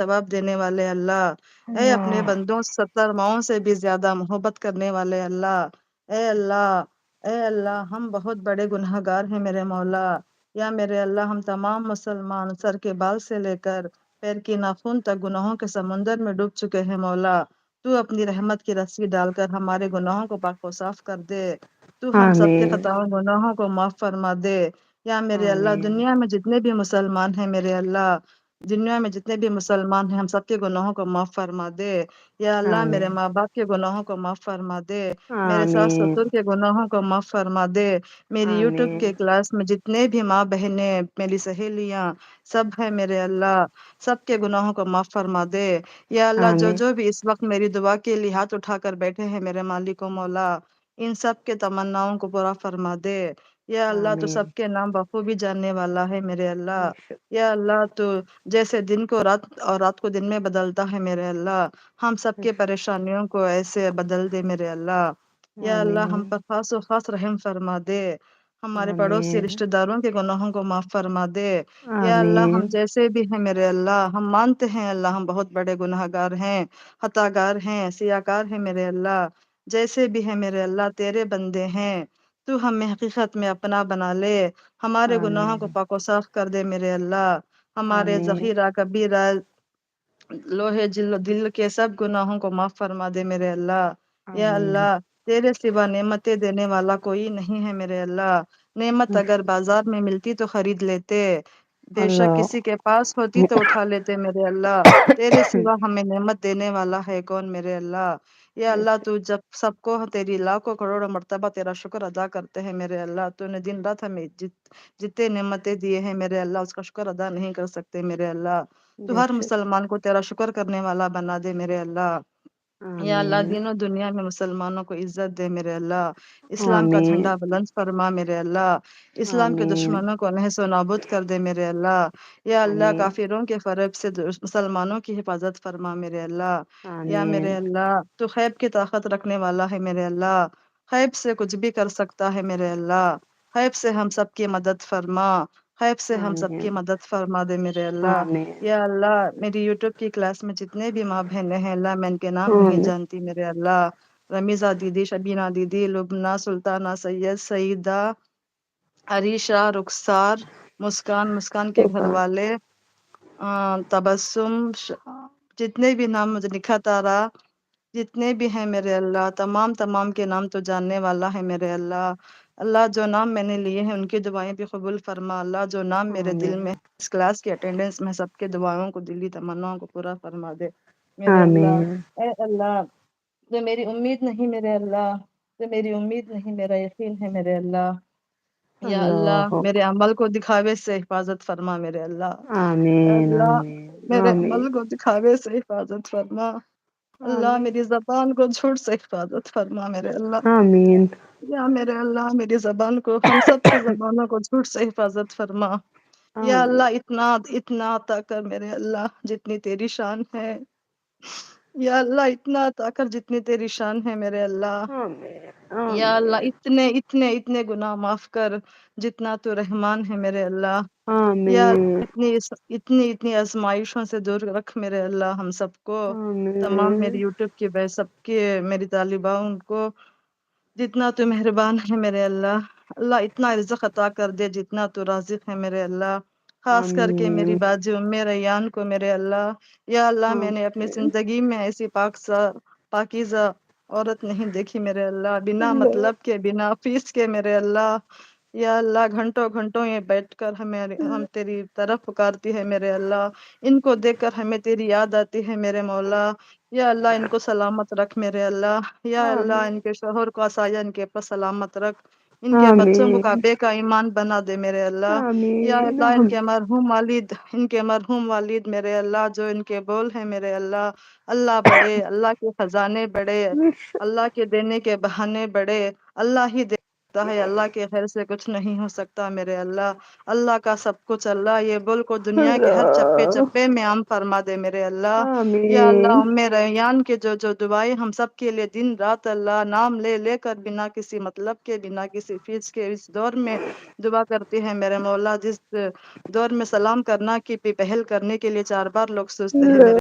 جواب دینے والے اللہ، اے اپنے اللہ بندوں 70 ماؤں سے بھی زیادہ محبت کرنے والے اللہ، اے اللہ، اے اللہ، ہم بہت بڑے گناہ گار ہیں میرے مولا، یا میرے اللہ ہم تمام مسلمان سر کے بال سے لے کر پیر کی ناخن تک گناہوں کے سمندر میں ڈوب چکے ہیں مولا، تو اپنی رحمت کی رسی ڈال کر ہمارے گناہوں کو پاک و صاف کر دے، تو ہم سب کے آمین خطاؤں گناہوں کو معاف فرما دے، یا میرے اللہ آمین دنیا میں جتنے بھی مسلمان ہیں میرے اللہ، دنیا میں جتنے بھی مسلمان ہیں ہم سب کے گناہوں کو معاف فرما دے، یا اللہ میرے آمین ماں باپ کے گناہوں کو معاف فرما دے، میرے ساس آمین سسر کے گناہوں کو معاف فرما دے، میری یوٹیوب آمین کے کلاس میں جتنے بھی ماں بہنیں میری سہیلیاں سب ہے میرے اللہ، سب کے گناہوں کو معاف فرما دے، یا اللہ جو آمین جو بھی اس وقت میری دعا کے لیے ہاتھ اٹھا کر بیٹھے ہیں میرے مالک و مولا، ان سب کے تمناؤں کو پورا فرما دے، یا اللہ تو آمین سب کے نام بخوبی جاننے والا ہے میرے اللہ، بے شک یا اللہ تو جیسے دن کو رات اور رات کو دن میں بدلتا ہے میرے اللہ، ہم سب بے کے شک پریشانیوں کو ایسے بدل دے میرے اللہ، یا اللہ ہم آمین پر خاص و خاص رحم فرما دے، ہمارے پڑوسی آمین رشتہ داروں کے گناہوں کو معاف فرما دے، یا اللہ ہم آمین جیسے بھی ہیں میرے اللہ، ہم مانتے ہیں اللہ ہم بہت بڑے گناہ گار ہیں، خطا گار ہیں، سیاکار ہیں میرے اللہ، جیسے بھی ہیں میرے اللہ تیرے بندے ہیں، تو ہمیں حقیقت میں اپنا بنا لے، ہمارے گناہوں کو آمین پاک و صاف کر دے میرے اللہ، ہمارے آمین ذخیرہ کبیرہ لوہے دل کے سب گناہوں کو معاف فرما دے میرے اللہ، یا آمین اللہ تیرے سوا نعمتیں دینے والا کوئی نہیں ہے میرے اللہ، نعمت اگر بازار میں ملتی تو خرید لیتے، بے شک اللہ کسی کے پاس ہوتی تو اٹھا لیتے میرے اللہ، تیرے سوا ہمیں نعمت دینے والا ہے کون میرے اللہ، یا بے اللہ شک تو جب سب کو تیری لاکھوں کروڑوں مرتبہ تیرا شکر ادا کرتے ہیں میرے اللہ، تو نے دن رات ہمیں جتنے نعمتیں دیے ہیں میرے اللہ اس کا شکر ادا نہیں کر سکتے میرے اللہ، تو بے ہر شک مسلمان کو تیرا شکر کرنے والا بنا دے میرے اللہ، یا اللہ آمین دینوں دنیا میں مسلمانوں کو عزت دے میرے اللہ، اسلام کا آمین جھنڈا بلند فرما میرے اللہ، اسلام کے آمین دشمنوں کو نحس و نابود کر دے میرے اللہ، یا اللہ آمین کافروں کے فریب سے مسلمانوں کی حفاظت فرما میرے اللہ، یا میرے آمین اللہ تو غیب کی طاقت رکھنے والا ہے میرے اللہ، غیب سے کچھ بھی کر سکتا ہے میرے اللہ، غیب سے ہم سب کی مدد فرما، غیب سے ہم سب کی آمین مدد فرما دے میرے اللہ، آمین یا اللہ میری یوٹیوب کی کلاس میں جتنے بھی ماں بہنیں ہیں اللہ میں ان کے نام نہیں آمین جانتی میرے اللہ، رمیزہ دیدی، شبینہ دیدی، لبنہ، سلطانہ، سید، سعیدہ، عریشہ، رخسار، مسکان کے گھر سبحان والے، تبسم، جتنے بھی نام مجھے نکھت آرا، جتنے بھی ہیں میرے اللہ تمام کے نام تو جاننے والا ہے میرے اللہ، اللہ جو نام میں نے لیے ہیں ان کی دعائیں بھی قبول فرما، اللہ جو نام میرے دل آمین میں اس کلاس کی اٹینڈنس میں سب کے دعاؤں کو دلی تمناؤں کو پورا فرما دے میرے اللہ، آمین اے اللہ جو میری امید نہیں میرے اللہ، جو میری امید نہیں میرا یقین ہے میرے اللہ، یا اللہ اللہ میرے عمل کو دکھاوے سے حفاظت فرما میرے اللہ، اے آمین اللہ آمین میرے آمین عمل کو دکھاوے سے حفاظت فرما، اللہ آمین میری زبان کو جھوٹ سے حفاظت فرما میرے اللہ، آمین یا میرے اللہ میری زبان کو ہم سب کی زبانوں کو جھوٹ سے حفاظت فرما، یا آمین اللہ اتنا عطا کر میرے اللہ جتنی تیری شان ہے، یا اللہ اتنا عطا کر جتنی تیری شان ہے میرے اللہ، آمین یا اللہ آمین اتنے گناہ معاف کر جتنا تو رحمان ہے میرے اللہ، یا آمین اتنی آزمائشوں سے دور رکھ میرے اللہ ہم سب کو، تمام آمین میری یوٹیوب کی سب کے میری طالباؤں ان کو، جتنا تو مہربان ہے میرے اللہ، اللہ اتنا رزق عطا کر دے جتنا تو رازق ہے میرے اللہ، خاص کر کے میری آمین باجی ام ریان کو میرے اللہ، یا اللہ میں نے اپنی آمین زندگی میں ایسی پاکیزہ عورت نہیں دیکھی میرے اللہ، بنا اللہ مطلب کے بنا فیس کے میرے اللہ، یا اللہ گھنٹوں یہ بیٹھ کر ہم تیری طرف پکارتی ہے میرے اللہ، ان کو دیکھ کر ہمیں تیری یاد آتی ہے میرے مولا، یا اللہ ان کو سلامت رکھ میرے اللہ، یا اللہ آمین ان کے شوہر کو عصایہ ان کے پر سلامت رکھ، ان کے بچوں کو آمین کعبے کا ایمان بنا دے میرے اللہ، یا آمین اللہ ان کے مرحوم والد میرے اللہ جو ان کے بول ہیں میرے اللہ، اللہ بڑے، اللہ کے خزانے بڑے، اللہ کے دینے کے بہانے بڑے، اللہ ہی دے ہے اللہ کے خیر سے کچھ نہیں ہو سکتا میرے اللہ اللہ کا سب کچھ اللہ یہ بول کو دنیا کے ہر چپے اللہ چپے میں عام فرما دے میرے اللہ یا اللہ آمین ریان کے جو دعائیں ہم سب کے لیے دن رات اللہ نام لے لے کر بنا کسی مطلب کے بنا کسی فیس کے اس دور میں دعا کرتے ہیں میرے مولا جس دور میں سلام کرنا کی پہل کرنے کے لیے 4 بار لوگ سوچتے ہیں میرے